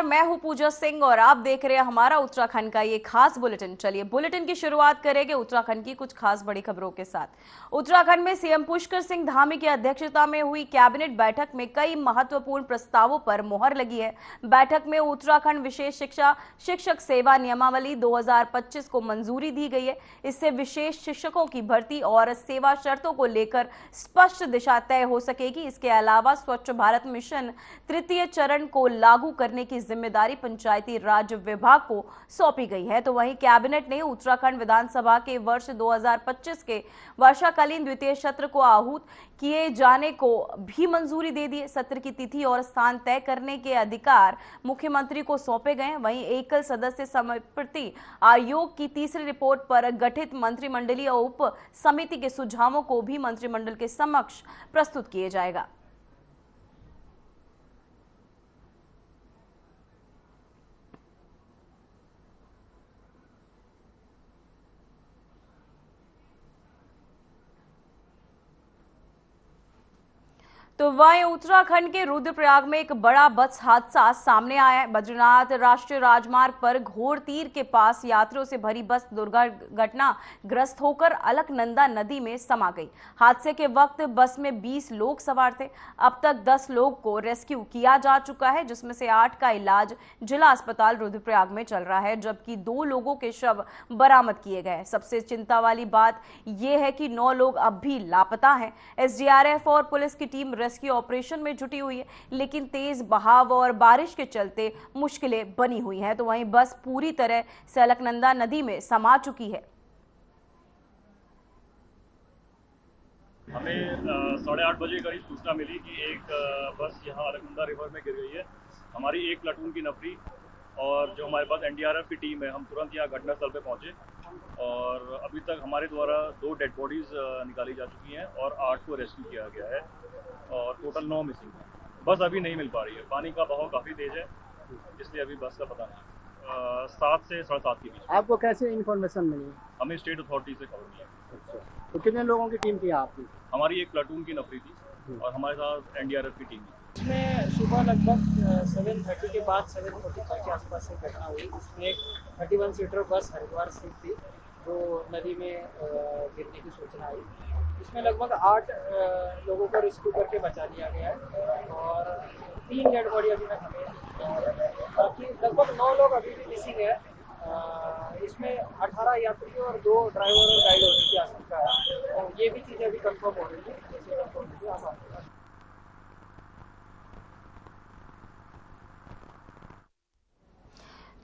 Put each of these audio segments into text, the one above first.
नमस्कार, मैं हूं पूजा सिंह और आप देख रहे हैं हमारा उत्तराखंड का ये खास बुलेटिन। चलिए बुलेटिन की शुरुआत करेंगे उत्तराखंड की कुछ खास बड़ी खबरों के साथ। उत्तराखंड में सीएम पुष्कर सिंह धामी की अध्यक्षता में हुई कैबिनेट बैठक में कई महत्वपूर्ण प्रस्तावों पर मुहर लगी है। बैठक में उत्तराखंड विशेष शिक्षा शिक्षक सेवा नियमावली 2025 को मंजूरी दी गई है। इससे विशेष शिक्षकों की भर्ती और सेवा शर्तों को लेकर स्पष्ट दिशा तय हो सकेगी। इसके अलावा स्वच्छ भारत मिशन तृतीय चरण को लागू करने की जिम्मेदारी पंचायती राज विभाग को सौंपी गई है। तो वहीं कैबिनेट ने उत्तराखंड विधानसभा के वर्ष 2025 के वर्षाकालीन द्वितीय सत्र को आहूत किए जाने को भी मंजूरी दे दी। सत्र की तिथि और स्थान तय करने के अधिकार मुख्यमंत्री को सौंपे गए। वहीं एकल सदस्य समिति आयोग की तीसरी रिपोर्ट पर गठित मंत्रिमंडलीय उप समिति के सुझावों को भी मंत्रिमंडल के समक्ष प्रस्तुत किया जाएगा। तो वहीं उत्तराखंड के रुद्रप्रयाग में एक बड़ा बस हादसा सामने आया है। बद्रीनाथ राष्ट्रीय राजमार्ग पर घोर तीर के पास यात्रियों से भरी बस दुर्घटनाग्रस्त होकर अलकनंदा नदी में समा गई। हादसे के वक्त बस में 20 लोग सवार थे। अब तक 10 लोग को रेस्क्यू किया जा चुका है, जिसमें से 8 का इलाज जिला अस्पताल रुद्रप्रयाग में चल रहा है, जबकि 2 लोगों के शव बरामद किए गए। सबसे चिंता वाली बात यह है कि 9 लोग अब भी लापता हैं। एसडीआरएफ और पुलिस की टीम रेस्क्यू ऑपरेशन में जुटी हुई है, लेकिन तेज बहाव और बारिश के चलते मुश्किलें बनी हुई हैं। तो वहीं बस पूरी तरह से अलकनंदा नदी में समा चुकी है। हमें 8:30 बजे करीब सूचना मिली कि एक बस यहाँ अलकनंदा रिवर में गिर गई है। हमारी एक प्लाटून की नफरी और जो हमारे पास एनडीआरएफ की टीम है, हम तुरंत यहाँ घटनास्थल पे पहुँचे और अभी तक हमारे द्वारा 2 डेड बॉडीज निकाली जा चुकी हैं और 8 को रेस्क्यू किया गया है और टोटल 9 मिसिंग है। बस अभी नहीं मिल पा रही है, पानी का बहाव काफ़ी तेज है, इसलिए अभी बस का पता नहीं। 7 से 7:30 के बीच। आपको कैसे इन्फॉर्मेशन मिली? हमें स्टेट अथॉरिटी से खबर मिली। अच्छा, तो कितने लोगों की टीम थी आपकी? हमारी एक प्लाटून की नफरी थी और हमारे साथ एनडीआरएफ की टीम थी। इसमें सुबह लगभग 7:30 के बाद 7:45 के आसपास से घटना हुई। इसमें एक 31 सीटर बस हरिद्वार से थी जो नदी में गिरने की सूचना आई। इसमें लगभग 8 लोगों को रेस्क्यू करके बचा लिया गया है और 3 डेड बॉडी अभी तक हमें, बाकी लगभग 9 लोग अभी भी मिसिंग है। इसमें 18 यात्री और 2 ड्राइवर और गाइड होने की आशंका है और ये भी चीज़ें अभी कंफर्म हो रही है। जैसे कंफर्म होगी आप आपको।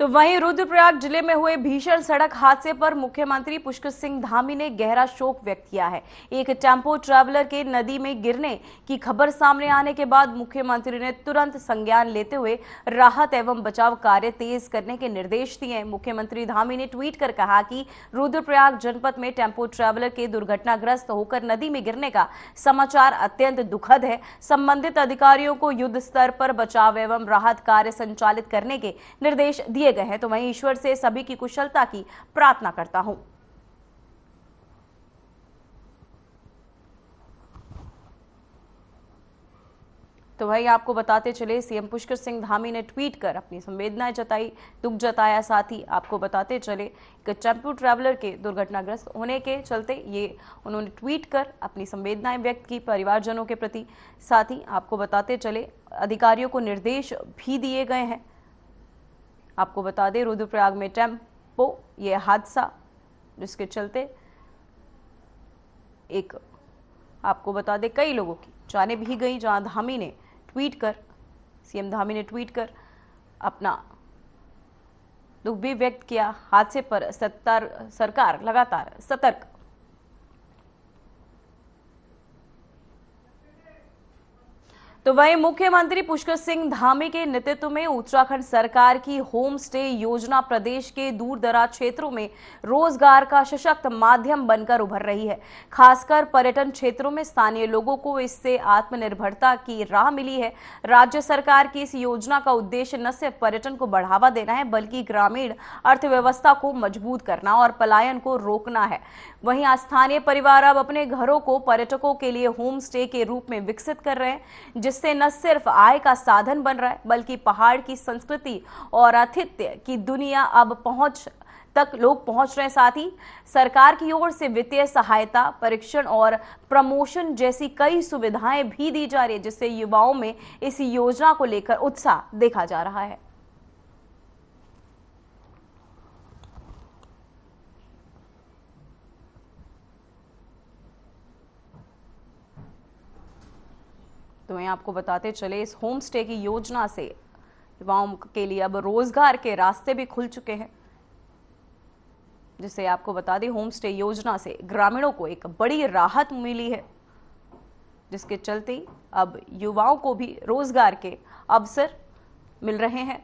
तो वहीं रुद्रप्रयाग जिले में हुए भीषण सड़क हादसे पर मुख्यमंत्री पुष्कर सिंह धामी ने गहरा शोक व्यक्त किया है। एक टेम्पो ट्रैवलर के नदी में गिरने की खबर सामने आने के बाद मुख्यमंत्री ने तुरंत संज्ञान लेते हुए राहत एवं बचाव कार्य तेज करने के निर्देश दिए। मुख्यमंत्री धामी ने ट्वीट कर कहा कि रुद्रप्रयाग जनपद में टेम्पो ट्रैवलर के दुर्घटनाग्रस्त होकर नदी में गिरने का समाचार अत्यंत दुखद है। संबंधित अधिकारियों को युद्ध स्तर पर बचाव एवं राहत कार्य संचालित करने के निर्देश दिए गए हैं। तो वहीं ईश्वर से सभी की कुशलता की प्रार्थना करता हूं। तो वहीं आपको बताते चले, सीएम पुष्कर सिंह धामी ने ट्वीट कर अपनी संवेदनाएं जताई, दुख जताया। साथ ही आपको बताते चले कि टेम्पो ट्रैवलर के दुर्घटनाग्रस्त होने के चलते ये उन्होंने ट्वीट कर अपनी संवेदनाएं व्यक्त की परिवारजनों के प्रति। साथ ही आपको बताते चले अधिकारियों को निर्देश भी दिए गए हैं। आपको बता दें, रुद्रप्रयाग में टेम्पो ये हादसा जिसके चलते एक आपको बता दें कई लोगों की जानें भी गई, जहां धामी ने ट्वीट कर सीएम धामी ने ट्वीट कर अपना दुख भी व्यक्त किया। हादसे पर सरकार लगातार सतर्क। तो वहीं मुख्यमंत्री पुष्कर सिंह धामी के नेतृत्व में उत्तराखंड सरकार की होम स्टे योजना प्रदेश के दूर दराज क्षेत्रों में रोजगार का सशक्त माध्यम बनकर उभर रही है। खासकर पर्यटन क्षेत्रों में स्थानीय लोगों को इससे आत्मनिर्भरता की राह मिली है। राज्य सरकार की इस योजना का उद्देश्य न सिर्फ पर्यटन को बढ़ावा देना है, बल्कि ग्रामीण अर्थव्यवस्था को मजबूत करना और पलायन को रोकना है। वहीं स्थानीय परिवार अब अपने घरों को पर्यटकों के लिए होम स्टे के रूप में विकसित कर रहे हैं, जिस जिससे न सिर्फ आय का साधन बन रहा है बल्कि पहाड़ की संस्कृति और आतिथ्य की दुनिया अब लोग पहुंच रहे हैं। साथ ही सरकार की ओर से वित्तीय सहायता, परीक्षण और प्रमोशन जैसी कई सुविधाएं भी दी जा रही है, जिससे युवाओं में इस योजना को लेकर उत्साह देखा जा रहा है। तो मैं आपको बताते चले, इस होम स्टे की योजना से युवाओं के लिए अब रोजगार के रास्ते भी खुल चुके हैं। जिसे आपको बता दें, होम स्टे योजना से ग्रामीणों को एक बड़ी राहत मिली है, जिसके चलते अब युवाओं को भी रोजगार के अवसर मिल रहे हैं।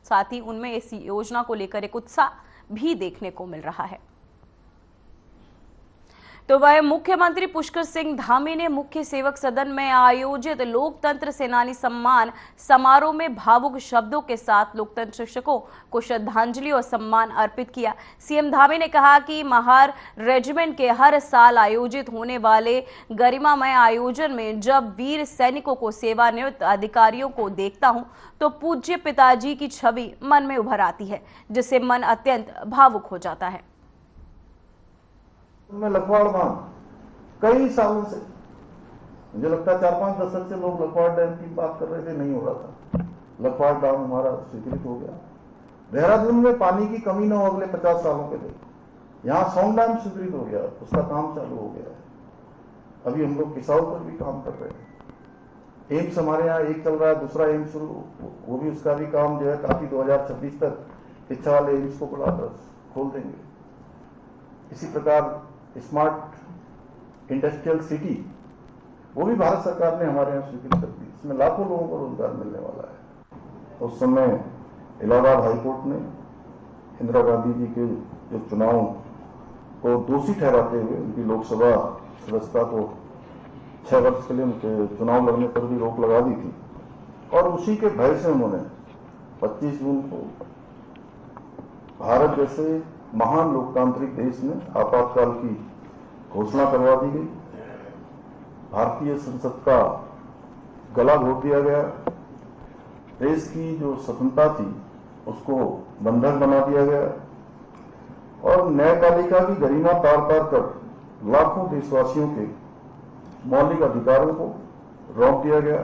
साथ ही उनमें इस योजना को लेकर एक उत्साह भी देखने को मिल रहा है। तो वह मुख्यमंत्री पुष्कर सिंह धामी ने मुख्य सेवक सदन में आयोजित लोकतंत्र सेनानी सम्मान समारोह में भावुक शब्दों के साथ लोकतंत्र शिक्षकों को श्रद्धांजलि और सम्मान अर्पित किया। सीएम धामी ने कहा कि महार रेजिमेंट के हर साल आयोजित होने वाले गरिमामय आयोजन में जब वीर सैनिकों को, सेवानिवृत्त अधिकारियों को देखता हूं तो पूज्य पिताजी की छवि मन में उभर आती है, जिससे मन अत्यंत भावुक हो जाता है। मैं लखवाड़ बांध कई सालों से, मुझे लगता है 4-5 दशक से लोग लखवाड़ डैम की बात कर रहे थे, नहीं हो रहा था। लखवाड़ डैम हमारा स्वीकृत हो गया। देहरादून में पानी की कमी न हो अगले 50 सालों के लिए। यहाँ सौंग डैम स्वीकृत हो गया, उसका काम चालू हो गया है। अभी हम लोग किसाऊ पर भी काम कर रहे हैं। एम्स हमारे यहाँ एक चल रहा है, दूसरा एम्स शुरू, वो भी उसका भी काम जो है काफी 2026 तक इच्छा वाले एम्स को बुलाकर खोल देंगे। इसी प्रकार स्मार्ट इंडस्ट्रियल सिटी, वो भी भारत सरकार ने हमारे यहाँ स्वीकृत कर दी। इसमें लाखों लोगों को रोजगार मिलने वाला है। उस समय इलाहाबाद हाईकोर्ट ने इंदिरा गांधी जी के जो चुनाव को दोषी ठहराते हुए उनकी लोकसभा सदस्यता को 6 वर्ष के लिए उनके चुनाव लड़ने पर भी रोक लगा दी थी। और उसी के भय से उन्होंने 25 जून को भारत जैसे महान लोकतांत्रिक देश में आपातकाल की घोषणा करवा दी गई। भारतीय संसद का गला घोट दिया गया। देश की जो स्वतंत्रता थी उसको बंधक बना दिया गया और न्यायपालिका की गरिमा तार तार कर लाखों देशवासियों के मौलिक अधिकारों को रोक दिया गया।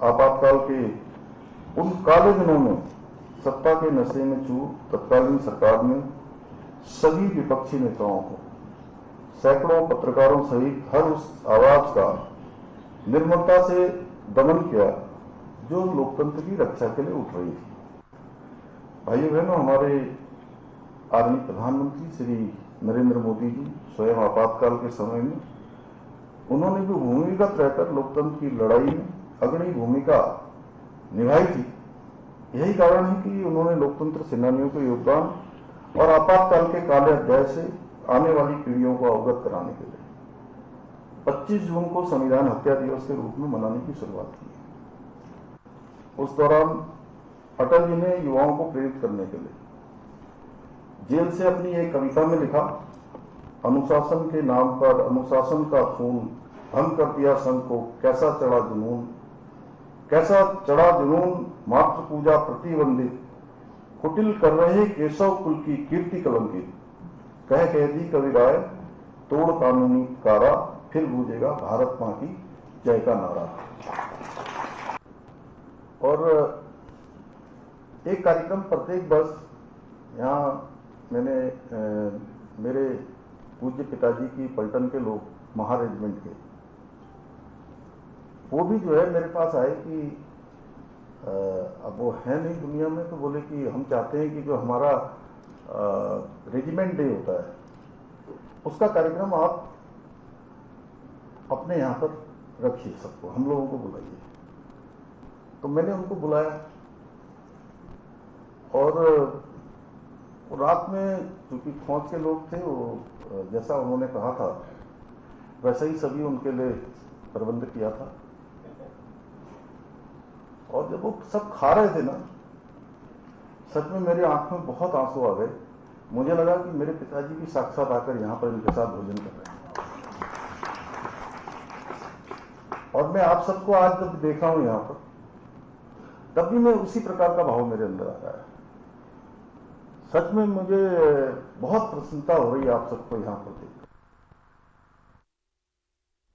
आपातकाल के उन काले दिनों में सत्ता के नशे में चूर तत्कालीन सरकार ने सभी विपक्षी नेताओं को, सैकड़ों पत्रकारों सहित हर उस आवाज का निर्ममता से दमन किया जो लोकतंत्र की रक्षा के लिए उठ रही थी। भाइयों बहनों, हमारे आदरणीय प्रधानमंत्री श्री नरेंद्र मोदी जी स्वयं आपातकाल के समय में उन्होंने भी भूमिगत रहकर लोकतंत्र की लड़ाई में अग्रणी भूमिका निभाई थी। यही कारण है कि उन्होंने लोकतंत्र सेनानियों के योगदान और आपातकाल के काले अध्याय से आने वाली पीढ़ियों को अवगत कराने के लिए 25 जून को संविधान हत्या दिवस के रूप में मनाने की शुरुआत की। उस दौरान अटल जी ने युवाओं को प्रेरित करने के लिए जेल से अपनी एक कविता में लिखा, अनुशासन के नाम पर अनुशासन का खून भंग कर दिया संघ को, कैसा चढ़ा जुनून, कैसा चढ़ा जुनून, मात्र पूजा प्रतिबंधित, कुटिल कर रहे केशव कुल की कीर्ति कलंकित, कह दी कवि राय तोड़ कानूनी कारा, फिर गूंजेगा भारत मां की जय का नारा। और एक कार्यक्रम प्रत्येक वर्ष यहाँ मैंने मेरे पूज्य पिताजी की पलटन के लोग महार रेजिमेंट के, वो भी जो है मेरे पास आए कि अब वो है नहीं दुनिया में, तो बोले कि हम चाहते हैं कि जो हमारा रेजिमेंट डे होता है उसका कार्यक्रम आप अपने यहाँ पर रखिए, सबको, हम लोगों को बुलाइए। तो मैंने उनको बुलाया और रात में क्योंकि फौज के लोग थे, वो जैसा उन्होंने कहा था वैसा ही सभी उनके लिए प्रबंध किया था। और जब वो सब खा रहे थे ना, सच में मेरी आंख में बहुत आंसू आ गए। मुझे लगा कि मेरे पिताजी भी साक्षात आकर यहाँ पर इनके साथ भोजन कर रहे हैं। और मैं आप सबको आज जब देखा हूं यहां पर, तब भी मैं उसी प्रकार का भाव मेरे अंदर आ रहा है। सच में मुझे बहुत प्रसन्नता हो रही है आप सबको यहां पर देख।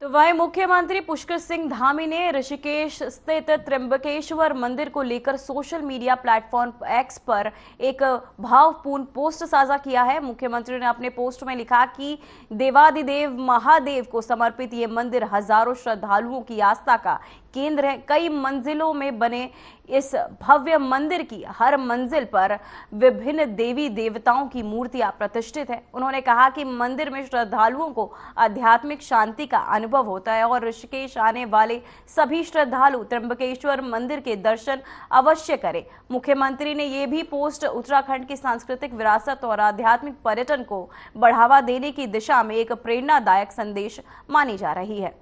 तो वहीं मुख्यमंत्री पुष्कर सिंह धामी ने ऋषिकेश स्थित त्र्यंबकेश्वर मंदिर को लेकर सोशल मीडिया प्लेटफॉर्म एक्स पर एक भावपूर्ण पोस्ट साझा किया है। मुख्यमंत्री ने अपने पोस्ट में लिखा कि देवादिदेव महादेव को समर्पित ये मंदिर हजारों श्रद्धालुओं की आस्था का केंद्र है। कई मंजिलों में बने इस भव्य मंदिर की हर मंजिल पर विभिन्न देवी देवताओं की मूर्तियां प्रतिष्ठित है। उन्होंने कहा कि मंदिर में श्रद्धालुओं को आध्यात्मिक शांति का अनुभव होता है और ऋषिकेश आने वाले सभी श्रद्धालु त्र्यंबकेश्वर मंदिर के दर्शन अवश्य करें। मुख्यमंत्री ने यह भी पोस्ट उत्तराखंड की सांस्कृतिक विरासत और आध्यात्मिक पर्यटन को बढ़ावा देने की दिशा में एक प्रेरणादायक संदेश मानी जा रही है।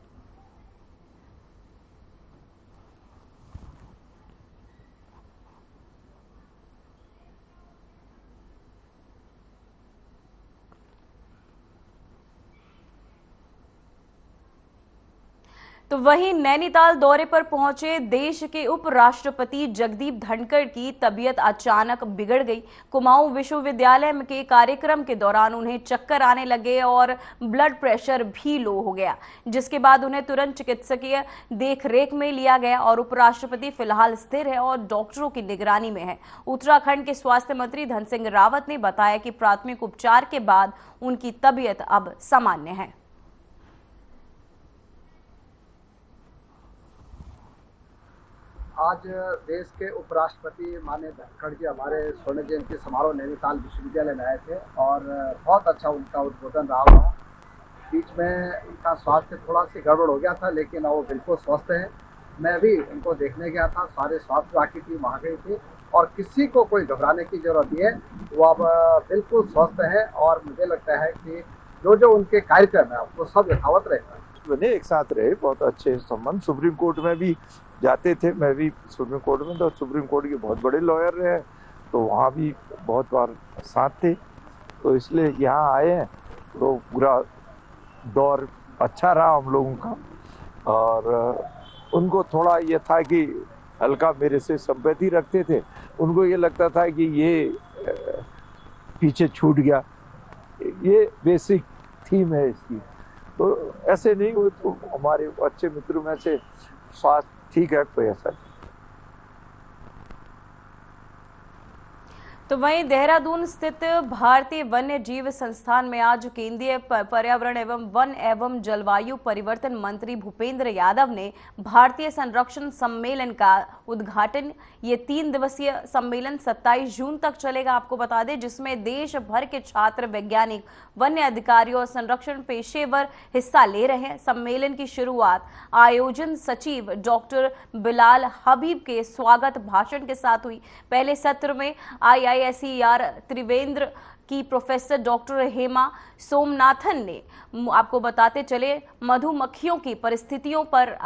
तो वहीं नैनीताल दौरे पर पहुंचे देश के उपराष्ट्रपति जगदीप धनखड़ की तबीयत अचानक बिगड़ गई। कुमाऊं विश्वविद्यालय के कार्यक्रम के दौरान उन्हें चक्कर आने लगे और ब्लड प्रेशर भी लो हो गया, जिसके बाद उन्हें तुरंत चिकित्सकीय देखरेख में लिया गया और उपराष्ट्रपति फिलहाल स्थिर है और डॉक्टरों की निगरानी में है। उत्तराखंड के स्वास्थ्य मंत्री धन सिंह रावत ने बताया कि प्राथमिक उपचार के बाद उनकी तबीयत अब सामान्य है। आज देश के उपराष्ट्रपति माननीय धनखड़ जी हमारे स्वर्ण जयंती समारोह नैनीताल विश्वविद्यालय में आए थे और बहुत अच्छा उनका उद्बोधन रहा हुआ। बीच में उनका स्वास्थ्य थोड़ा सी गड़बड़ हो गया था, लेकिन वो बिल्कुल स्वस्थ है। मैं भी उनको देखने गया था, सारे स्वास्थ्य विभाग की टीम वहाँ गई थी और किसी को कोई घबराने की जरूरत नहीं है। वो अब बिल्कुल स्वस्थ है और मुझे लगता है कि जो उनके कार्यक्रम है वो सब यथावत रहेगा। बने एक साथ रहे, बहुत अच्छे संबंध। सुप्रीम कोर्ट में भी जाते थे, मैं भी सुप्रीम कोर्ट में, तो सुप्रीम कोर्ट के बहुत बड़े लॉयर रहे, तो वहाँ भी बहुत बार साथ थे। तो इसलिए यहाँ आए हैं तो पूरा दौर अच्छा रहा हम लोगों का। और उनको थोड़ा ये था कि हल्का मेरे से संपत्ति रखते थे, उनको ये लगता था कि ये पीछे छूट गया। ये बेसिक थीम है इसकी। तो ऐसे नहीं हुए, तो हमारे अच्छे मित्रों में से स्वास्थ्य ठीक है, कोई ऐसा नहीं। तो वहीं देहरादून स्थित भारतीय वन्य जीव संस्थान में आज केंद्रीय पर्यावरण एवं वन एवं जलवायु परिवर्तन मंत्री भूपेंद्र यादव ने भारतीय संरक्षण सम्मेलन का उद्घाटन। ये 3 दिवसीय सम्मेलन 27 जून तक चलेगा, आपको बता दें, जिसमें देश भर के छात्र, वैज्ञानिक, वन्य अधिकारी और संरक्षण पेशेवर हिस्सा ले रहे हैं। सम्मेलन की शुरुआत आयोजन सचिव डॉक्टर बिलाल हबीब के स्वागत भाषण के साथ हुई। पहले सत्र में IISER त्रिवेंद्र की प्रोफेसर डॉक्टर हेमा सोमनाथन ने आपको बताते चले मधुमक्खियों की परिस्थितियों पर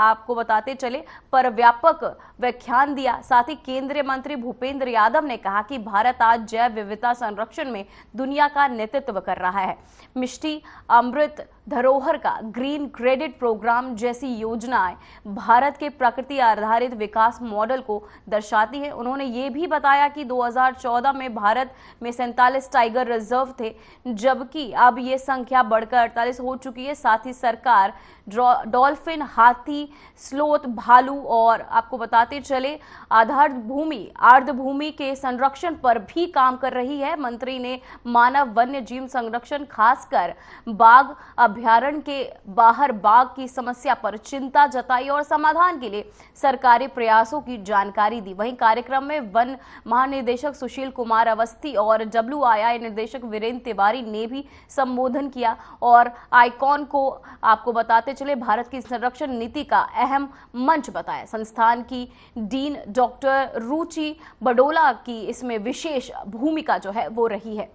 पर व्यापक व्याख्यान दिया। साथ ही केंद्रीय मंत्री भूपेंद्र यादव ने कहा कि भारत आज जैव विविधता संरक्षण में दुनिया का नेतृत्व कर रहा है। मिष्टी अमृत धरोहर का ग्रीन क्रेडिट प्रोग्राम जैसी योजनाएं भारत के प्रकृति आधारित विकास मॉडल को दर्शाती है। उन्होंने ये भी बताया कि 2014 में भारत में 47 टाइगर रिजर्व थे, जबकि अब ये संख्या बढ़कर 48 हो चुकी है। साथ ही सरकार डॉल्फिन, हाथी, स्लोथ, भालू और आपको बताते चले आर्द्र भूमि के संरक्षण पर भी काम कर रही है। मंत्री ने मानव वन्य जीव संरक्षण, खासकर बाघ अभयारण्य के बाहर बाघ की समस्या पर चिंता जताई और समाधान के लिए सरकारी प्रयासों की जानकारी दी। वहीं कार्यक्रम में वन महानिदेशक सुशील कुमार अवस्थी और WII निदेशक वीरेंद्र तिवारी ने भी संबोधन किया और आइकॉन को आपको बताते चले भारत की संरक्षण नीति का अहम मंच बताया। संस्थान की डीन डॉक्टर रुचि बडोला की इसमें विशेष भूमिका जो है वो रही है।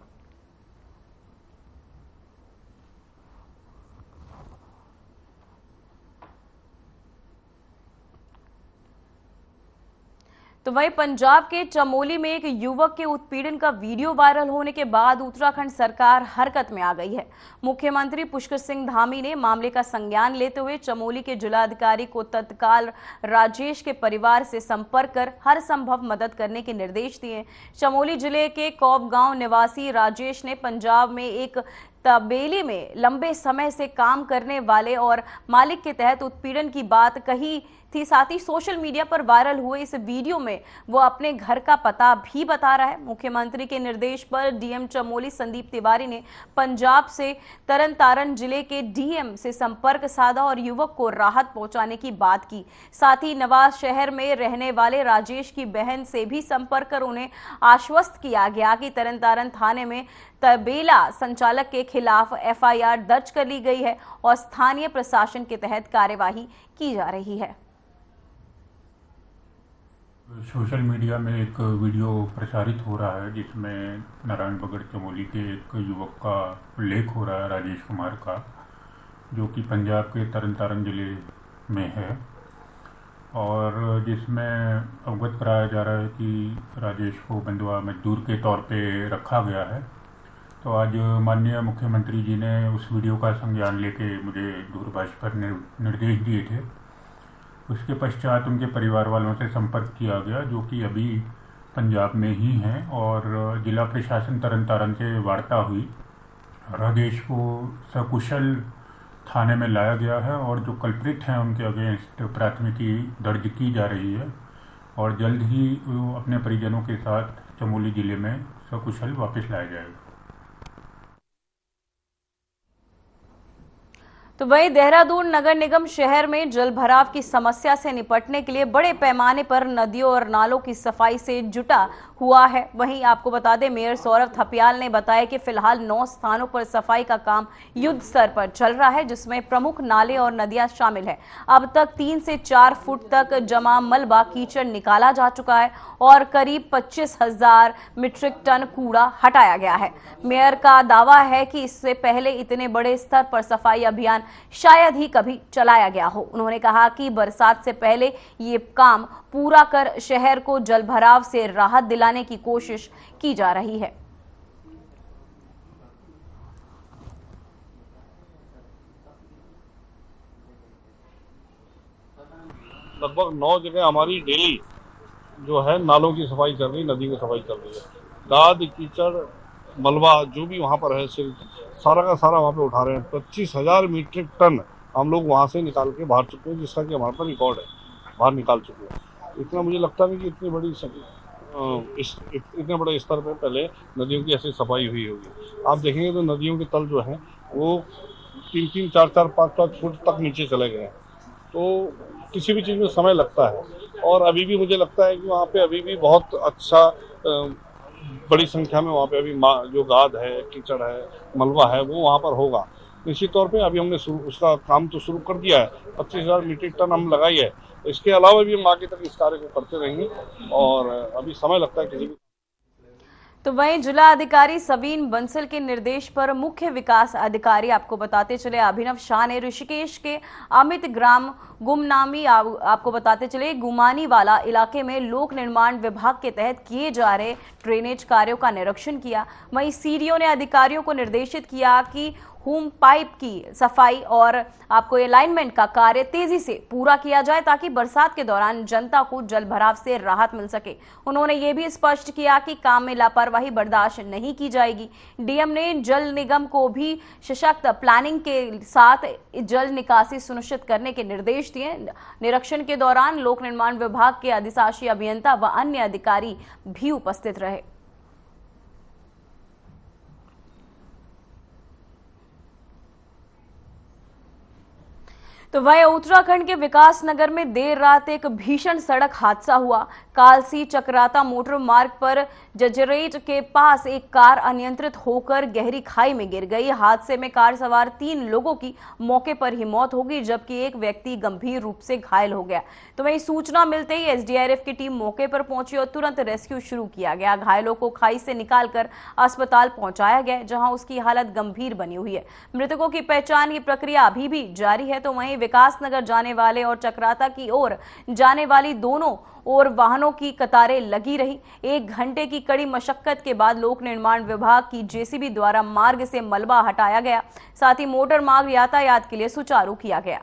तो वहीं पंजाब के चमोली में एक युवक के उत्पीड़न का वीडियो वायरल होने के बाद उत्तराखंड सरकार हरकत में आ गई है। मुख्यमंत्री पुष्कर सिंह धामी ने मामले का संज्ञान लेते हुए चमोली के जिलाधिकारी को तत्काल राजेश के परिवार से संपर्क कर हर संभव मदद करने के निर्देश दिए। चमोली जिले के कौब गांव निवासी राजेश ने पंजाब में एक तबेली में लंबे समय से काम करने वाले और मालिक के तहत उत्पीड़न की बात कही थी। साथ ही सोशल मीडिया पर वायरल हुए इस वीडियो में वो अपने घर का पता भी बता रहा है। मुख्यमंत्री के निर्देश पर डीएम चमोली संदीप तिवारी ने पंजाब से तरन तारण जिले के डीएम से संपर्क साधा और युवक को राहत पहुंचाने की बात की। साथ ही नवाज शहर में रहने वाले राजेश की बहन से भी संपर्क कर उन्हें आश्वस्त किया गया कि तरन तारण थाने में तबेला संचालक के खिलाफ एफआईआर दर्ज कर ली गई है और स्थानीय प्रशासन के तहत कार्यवाही की जा रही है। सोशल मीडिया में एक वीडियो प्रसारित हो रहा है जिसमें नारायणबगड़ चमोली के एक युवक का उल्लेख हो रहा है, राजेश कुमार का, जो कि पंजाब के तरन तारण जिले में है और जिसमें अवगत कराया जा रहा है कि राजेश को बंधुआ मजदूर के तौर पे रखा गया है। तो आज माननीय मुख्यमंत्री जी ने उस वीडियो का संज्ञान लेके मुझे दूरभाष पर निर्देश दिए थे। उसके पश्चात उनके परिवार वालों से संपर्क किया गया, जो कि अभी पंजाब में ही हैं, और जिला प्रशासन तरन तारण से वार्ता हुई। राजेश को सकुशल थाने में लाया गया है और जो कल्प्रिट हैं उनके अगेंस्ट प्राथमिकी दर्ज की जा रही है और जल्द ही वो अपने परिजनों के साथ चमोली जिले में सकुशल वापस लाया जाएगा। तो वहीं देहरादून नगर निगम शहर में जल भराव की समस्या से निपटने के लिए बड़े पैमाने पर नदियों और नालों की सफाई से जुटा हुआ है। वहीं आपको बता दें, मेयर सौरभ थपियाल ने बताया कि फिलहाल 9 स्थानों पर सफाई का काम युद्ध स्तर पर चल रहा है, जिसमें प्रमुख नाले और नदियां शामिल है। अब तक 3 से 4 फुट तक जमा मलबा कीचड़ निकाला जा चुका है और करीब 25,000 मीट्रिक टन कूड़ा हटाया गया है। मेयर का दावा है कि इससे पहले इतने बड़े स्तर पर सफाई अभियान शायद ही कभी चलाया गया हो। उन्होंने कहा कि बरसात से पहले ये काम पूरा कर शहर को जलभराव से राहत दिलाने की कोशिश की जा रही है। लगभग 9 जगह हमारी डेली जो है नालों की सफाई चल रही, नदी की सफाई चल रही है। गाद, कीचड़, मलबा जो भी वहाँ पर है सारा का सारा वहाँ पे उठा रहे हैं। 25,000 मीट्रिक टन हम लोग वहाँ से निकाल के बाहर चुके हैं, जिसका कि हमारे पास रिकॉर्ड है, बाहर निकाल चुके हैं। इतना मुझे लगता नहीं कि इतनी बड़े स्तर पे पहले नदियों की ऐसी सफाई हुई होगी। आप देखेंगे तो नदियों के तल जो हैं वो 3-3, 4-4, 5-5 फुट तक नीचे चले गए हैं। तो किसी भी चीज़ में समय लगता है और अभी भी मुझे लगता है कि वहाँ पे अभी भी बहुत अच्छा बड़ी संख्या में वहाँ पे अभी जो गाद है, कीचड़ है, मलबा है, वो वहाँ पर होगा। निश्चित तौर पे अभी हमने उसका काम तो शुरू कर दिया है। 25,000 मीट्रिक टन हम लगाई है। इसके अलावा भी हम आगे तक इस कार्य को करते रहेंगे और अभी समय लगता है किसी भी। तो वहीं जिला अधिकारी सवीन बंसल के निर्देश पर मुख्य विकास अधिकारी आपको बताते चले अभिनव शाह ने ऋषिकेश के अमित ग्राम गुमनामी आपको बताते चले गुमानी वाला इलाके में लोक निर्माण विभाग के तहत किए जा रहे ड्रेनेज कार्यों का निरीक्षण किया। वहीं सीडीओ ने अधिकारियों को निर्देशित किया कि होम पाइप की सफाई और आपको अलाइनमेंट का कार्य तेजी से पूरा किया जाए ताकि बरसात के दौरान जनता को जल भराव से राहत मिल सके। उन्होंने ये भी स्पष्ट किया कि काम में लापरवाही बर्दाश्त नहीं की जाएगी। डीएम ने जल निगम को भी सशक्त प्लानिंग के साथ जल निकासी सुनिश्चित करने के निर्देश दिए। निरीक्षण के दौरान लोक निर्माण विभाग के अधिशासी अभियंता व अन्य अधिकारी भी उपस्थित रहे। तो वह उत्तराखंड के विकास नगर में देर रात एक भीषण सड़क हादसा हुआ। कालसी चक्राता मोटर मार्ग पर जजरेट के पास एक कार अनियंत्रित होकर गहरी खाई में गिर गई। हादसे में कार सवार 3 लोगों की मौके पर ही मौत हो गई, जबकि एक व्यक्ति गंभीर रूप से घायल हो गया। तो वहीं सूचना मिलते ही एसडीआरएफ की टीम मौके पर पहुंची और तुरंत रेस्क्यू शुरू किया गया। घायलों को खाई से निकालकर अस्पताल पहुंचाया गया, जहां उसकी हालत गंभीर बनी हुई है। मृतकों की पहचान की प्रक्रिया अभी भी जारी है। तो वहीं विकास नगर जाने वाले और चक्राता की ओर जाने वाली दोनों और वाहनों वाहनों की कतारें लगी रही। 1 घंटे की कड़ी मशक्कत के बाद लोक निर्माण विभाग की जेसीबी द्वारा मार्ग से मलबा हटाया गया, साथ ही मोटर मार्ग यातायात के लिए सुचारू किया गया।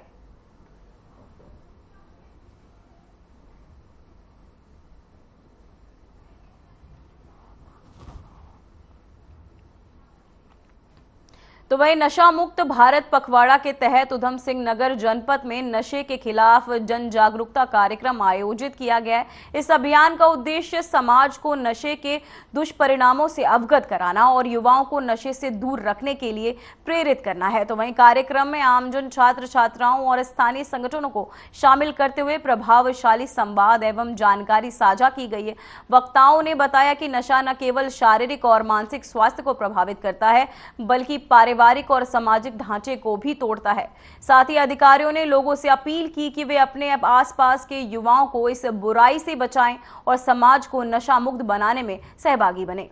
तो वही नशा मुक्त भारत पखवाड़ा के तहत उधम सिंह नगर जनपद में नशे के खिलाफ जन जागरूकता कार्यक्रम आयोजित किया गया है। इस अभियान का उद्देश्य समाज को नशे के दुष्परिणामों से अवगत कराना और युवाओं को नशे से दूर रखने के लिए प्रेरित करना है। तो वहीं कार्यक्रम में आमजन, छात्र छात्राओं और स्थानीय संगठनों को शामिल करते हुए प्रभावशाली संवाद एवं जानकारी साझा की गई है। वक्ताओं ने बताया कि नशा न केवल शारीरिक और मानसिक स्वास्थ्य को प्रभावित करता है बल्कि पारिवारिक और सामाजिक ढांचे को भी तोड़ता है। साथ ही अधिकारियों ने लोगों से अपील की कि वे अपने आसपास के युवाओं को इस बुराई से बचाएं और समाज को नशा मुक्त बनाने में सहभागी बने।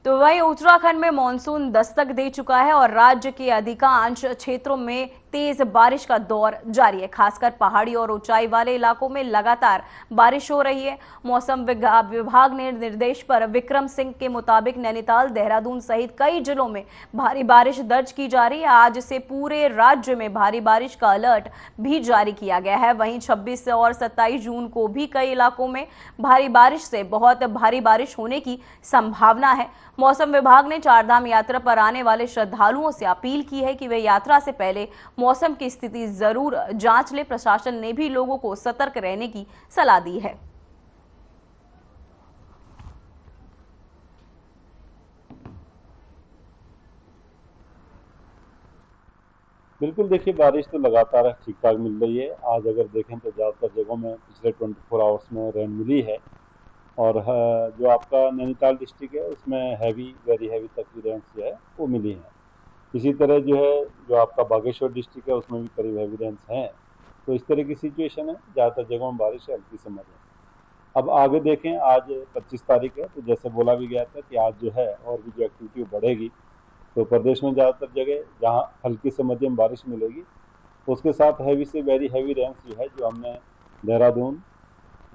तो वहीं उत्तराखंड में मानसून दस्तक दे चुका है और राज्य के अधिकांश क्षेत्रों में तेज बारिश का दौर जारी है। खासकर पहाड़ी और ऊंचाई वाले इलाकों में लगातार बारिश हो रही है। मौसम विभाग ने निर्देश पर विक्रम सिंह के मुताबिक नैनीताल, देहरादून सहित कई जिलों में भारी बारिश दर्ज की जा रही है। आज से पूरे राज्य में भारी बारिश का अलर्ट भी जारी किया गया है। वहीं 26 और 27 जून को भी कई इलाकों में भारी बारिश से बहुत भारी बारिश होने की संभावना है। मौसम विभाग ने चारधाम यात्रा पर आने वाले श्रद्धालुओं से अपील की है कि वे यात्रा से पहले मौसम की स्थिति जरूर जांच ले। प्रशासन ने भी लोगों को सतर्क रहने की सलाह दी है। बिल्कुल, देखिए बारिश तो लगातार ठीक ठाक मिल रही है। आज अगर देखें तो ज़्यादातर जगहों में पिछले 24 आवर्स में रेन मिली है और जो आपका नैनीताल डिस्ट्रिक्ट है उसमें वेरी हैवी तक की रेंस जो है वो मिली है। इसी तरह जो है जो आपका बागेश्वर डिस्ट्रिक्ट है उसमें भी करीब हैवी रेंस हैं। तो इस तरह की सिचुएशन है, ज़्यादातर जगहों में बारिश है, हल्की से मध्यम। अब आगे देखें, आज 25 तारीख है, तो जैसे बोला भी गया था कि आज जो है और भी जो एक्टिविटी बढ़ेगी, तो प्रदेश में ज़्यादातर जगह जहाँ हल्की से मध्यम बारिश मिलेगी उसके साथ हैवी से वेरी हैवी रेंस जो है जो हमने देहरादून,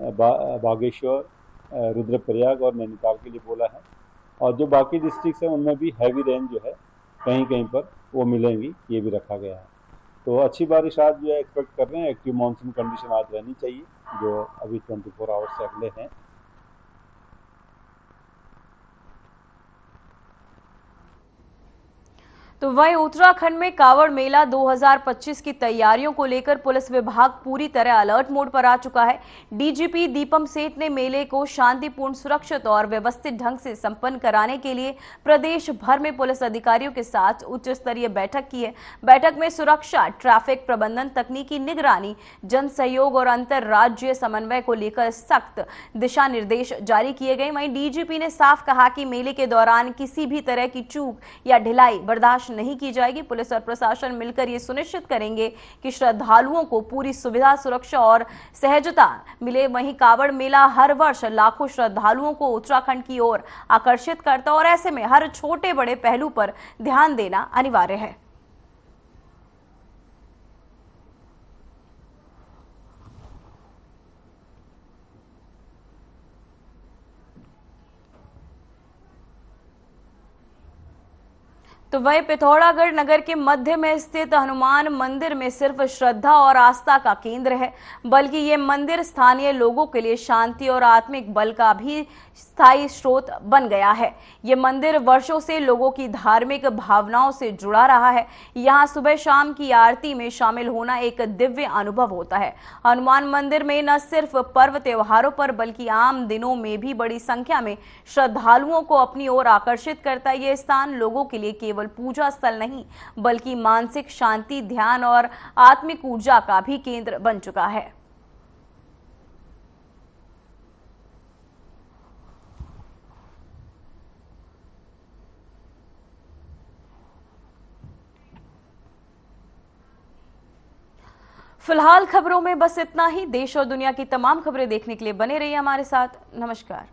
बागेश्वर, रुद्रप्रयाग और नैनीताल के लिए बोला है। और जो बाकी डिस्ट्रिक्ट हैं उनमें भी हैवी रेंज जो है कहीं कहीं पर वो मिलेंगी, ये भी रखा गया है। तो अच्छी बारिश आज जो है एक्सपेक्ट कर रहे हैं। एक्टिव मानसून कंडीशन आज रहनी चाहिए जो अभी 24 आवर्स से अगले हैं। तो वहीं उत्तराखंड में कांवड़ मेला 2025 की तैयारियों को लेकर पुलिस विभाग पूरी तरह अलर्ट मोड पर आ चुका है। डीजीपी दीपम सेठ ने मेले को शांतिपूर्ण, सुरक्षित और व्यवस्थित ढंग से संपन्न कराने के लिए प्रदेश भर में पुलिस अधिकारियों के साथ उच्च स्तरीय बैठक की है। बैठक में सुरक्षा, ट्रैफिक प्रबंधन, तकनीकी निगरानी, जन सहयोग और अंतर्राज्यीय समन्वय को लेकर सख्त दिशा निर्देश जारी किए गए। वहीं डीजीपी ने साफ कहा कि मेले के दौरान किसी भी तरह की चूक या ढिलाई बर्दाश्त नहीं की जाएगी। पुलिस और प्रशासन मिलकर ये सुनिश्चित करेंगे कि श्रद्धालुओं को पूरी सुविधा, सुरक्षा और सहजता मिले। वहीं कांवड़ मेला हर वर्ष लाखों श्रद्धालुओं को उत्तराखंड की ओर आकर्षित करता है और ऐसे में हर छोटे बड़े पहलू पर ध्यान देना अनिवार्य है। तो वहीं पिथौरागढ़ नगर के मध्य में स्थित हनुमान मंदिर में सिर्फ श्रद्धा और आस्था का केंद्र है, बल्कि ये मंदिर स्थानीय लोगों के लिए शांति और आत्मिक बल का भी स्थायी स्रोत बन गया है। ये मंदिर वर्षों से लोगों की धार्मिक भावनाओं से जुड़ा रहा है। यहाँ सुबह शाम की आरती में शामिल होना एक दिव्य अनुभव होता है। हनुमान मंदिर में न सिर्फ पर्व त्योहारों पर बल्कि आम दिनों में भी बड़ी संख्या में श्रद्धालुओं को अपनी ओर आकर्षित करता है। ये स्थान लोगों के लिए केवल पूजा स्थल नहीं बल्कि मानसिक शांति, ध्यान और आत्मिक ऊर्जा का भी केंद्र बन चुका है। फिलहाल खबरों में बस इतना ही। देश और दुनिया की तमाम खबरें देखने के लिए बने रहिए हमारे साथ। नमस्कार।